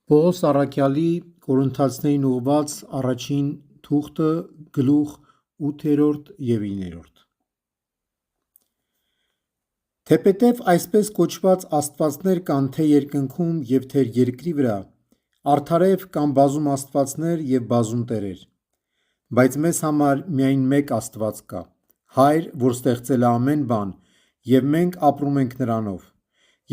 Պողոս առաքյալի Կորինթացիներին ուղղված առաջին թուղթը գլուխ 8 և 9։ Թեպետև այսպես կոչված աստվածներ կան թե երկնքում և թե երկրի վրա, արդարև կան բազում աստվածներ և բազում տերեր, բայց մեզ համար միայն մեկ Աստված կա, Հայր, որ ստեղծել է ամեն բան, և մենք ապրում ենք նրանով,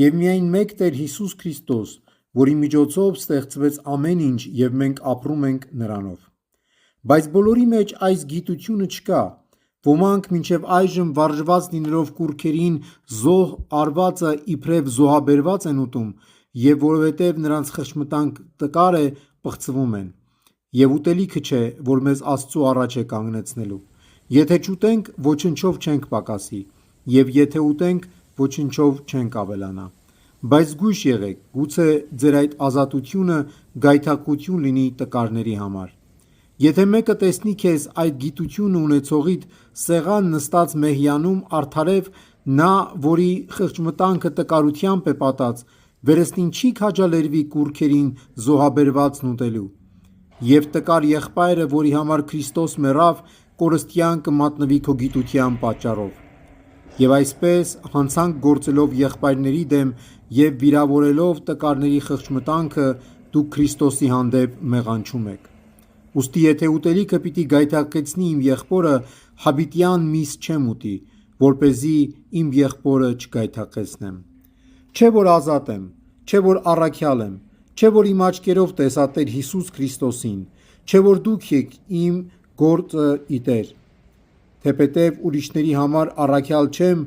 և միայն մեկ Տեր Հիսուս Քրիստոս, որի միջոցով ստեղծվեց ամեն ինչ և մենք ապրում ենք նրանով։ Բայց բոլորի մեջ այս գիտությունը չկա, ոմանք մինչև այժմ վարժված լինելով կուռքերին զոհ արվածը իբրև զոհաբերված են ուտում և որովհետև նրանց խշմտանք տկար է, պղծվում են, և ուտելիքը չէ, որ մեզ Աստծու առաջ է կանգնեցնելու։ Եթե չուտենք, ոչնչով չենք պակասի, և եթե ուտենք, ոչնչով չենք ավելանա։ Բայց զգույշ եղեք, գուցե ձեր այդ ազատությունը գայթակղություն լինի տկարների համար։ Եթե մեկը տեսնի քեզ այդ գիտությունը ունեցողիդ սեղան նստած մեհյանում արդարև, նա, որի խշմտանքը տկարությամբ է պատած, վերստին չի քաջալերվի կուռքերին զոհաբերվածն ուտելու։ Եվ տկար եղբայրը, որի համար Քրիստոս մեռավ, կորստյան կմատնվի քո գիտության պատճառով։ Եվ այսպես, հանցանք գործելով եղբայրների դեմ և վիրավորելով տկարների խշմտանքը, դուք Քրիստոսի հանդեպ մեղանչում եք։ Ուստի եթե ուտելիքը պիտի գայթակղեցնի իմ եղբորը, հավիտյան միս չեմ ուտի, որպեսզի իմ եղբորը չգայթակղեցնեմ։ Չէ որ ազատ եմ, չէ որ առաքյալ եմ, չէ որ իմ աչքերով տեսա Տեր Հիսուս Քրիստոսին, չէ որ դուք եք իմ գործը ի Տեր։ Թեպետև ուրիշների համար առաքյալ չեմ,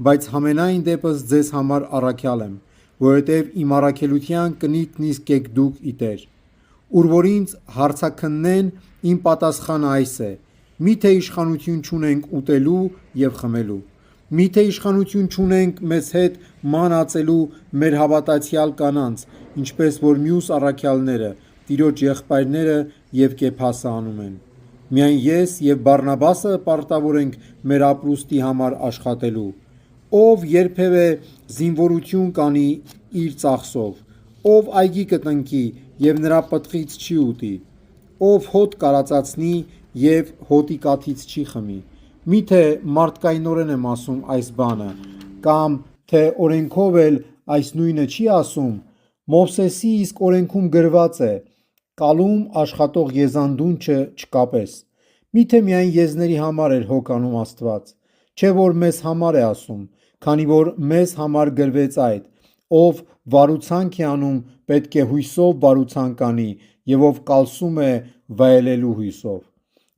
բայց համենայն դեպս ձեզ համար առաքյալ եմ, որովհետև իմ առաքելության կնիկն իսկ եք դուք ի Տեր։ Ուր որ ինձ հարցաքննեն, իմ պատասխանը այս է. միթե իշխանություն չունենք ուտելու և խմելու, միթե իշխանություն չունենք մեզ հետ ման ածելու մեր հավատացյալ կանանց, ինչպես որ մյուս առաքյալները, Տիրոջ եղբայրները և Կեփասը անում են։ Միայն ես և Բարնաբասը պարտավոր ենք մեր ապրուստի համար աշխատելու։ Ով երբևէ զինվորություն կանի իր ծախսով, ով այգի կտնկի և նրա պտղից չի ուտի, ով հոտ կարածացնի և հոտի կաթից չի խմի։ Միթե մարդկայնորեն եմ ասում այս բանը, կամ թե օրենքով էլ այս նույնը չի ասում։ Մովսեսի իսկ օրենքում գրված է. «Կալում աշխատող եզանդունչը չկապես»։ Միթե միայն եզների համար էր հոգ անում Աստված, չէ որ մեզ համար է ասում, քանի որ մեզ համար գրվեց այդ. «Ով վարուցանք է անում, պետք է հույսով վարուցանք անի, և ով կալսում է, վայելելու հույսով»։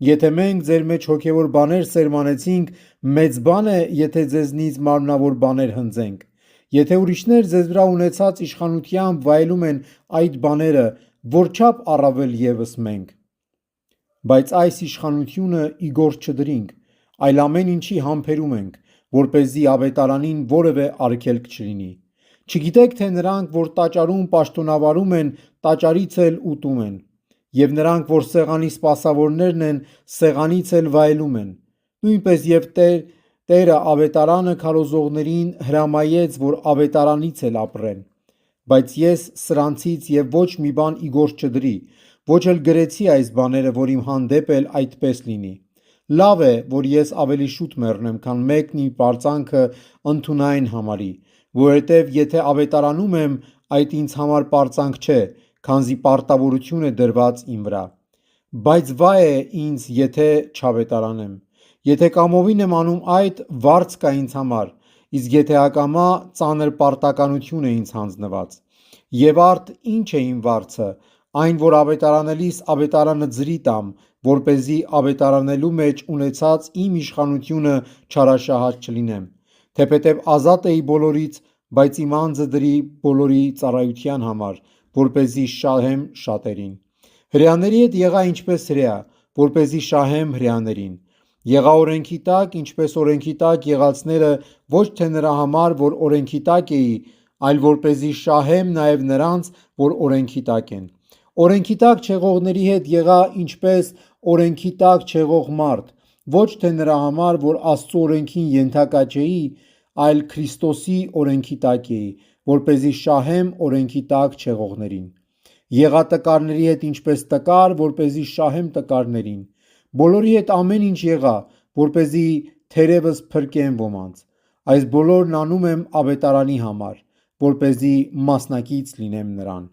Եթե մենք ձեր մեջ հոգևոր բաներ սերմանեցինք, մեծ բան է, եթե ձեզնից մարմնավոր բաներ հնձենք։ Եթե ուրիշներ ձեզ վրա ունեցած իշխանությամբ վայելում են այդ բաները, որչափ առավել ևս մենք։ Բայց այս իշխանությունը ի գործ չդրինք, այլ ամեն ինչի համբերում ենք, որպեսզի ավետարանին որևէ արգելք չլինի։ Չգիտեք թե նրանք, որ տաճարում պաշտոնավարում են, տաճարից էլ ուտում են, և նրանք, որ սեղանի սպասավորներն են, սեղանից էլ վայելում են։ Նույնպես և Տերը ավետարանը քարոզողներին հրամայեց, որ ավետարանից էլ ապրեն։ Բայց ես սրանցից և ոչ մի բան ի գործ չդրի, ոչ էլ գրեցի այս բաները, որ իմ հանդեպ էլ այդպես լինի։ Լավ է, որ ես ավելի շուտ մեռնեմ, քան մեկն իմ պարծանքը ընդունայն համարի, որովհետև եթե ավետարանում եմ, այդ ինձ համար պարծանք չէ, քանզի պարտավորություն է դրված իմ վրա։ Բայց վայ է ինձ, եթե չավետարանեմ։ Եթե կամովին եմ անում այդ, վարձ կա ինձ համար, իսկ եթե ակամա, ծանր պարտականություն է ինձ հանձնված։ Եվ արդ ինչ է իմ վարձը, այն որ ավետարանելիս ավետարանը ձրի տամ, որպեսզի ավետարանելու մեջ ունեցած իմ իշխանությունը չարաշահած չլինեմ։ Թեպետև ազատ էի բոլորից, բայց իմ անձը դրի բոլորի ծառայության համար, որպեսզի շահեմ շատերին։ Հրեաների հետ եղա ինչպես հրեա, որպեսզի շահեմ հրեաներին։ Եղա օրենքի տակ, ինչպես օրենքի տակ եղածները, ոչ թե նրա համար, որ օրենքի տակ էի, այլ որպեսզի շահեմ նաև նրանց, որ օրենքի տակ են։ Օրենքի տակ չեղողների հետ եղա ինչպես օրենքի տակ չեղող մարդ, ոչ թե նրա համար, որ Աստծու օրենքին ենթակա չէի, այլ Քրիստոսի օրենքի տակ էի, որպեսզի շահեմ օրենքի տակ չեղողներին։ Եղա տկարների հետ ինչպես տկար, որպեսզի շահեմ տկարներին։ Բոլորի հետ ամեն ինչ եղա, որպեսզի թերևս փրկեմ ոմանց։ Այս բոլորն անում եմ ավետարանի համար, որպեսզի մասնակից լինեմ նրան։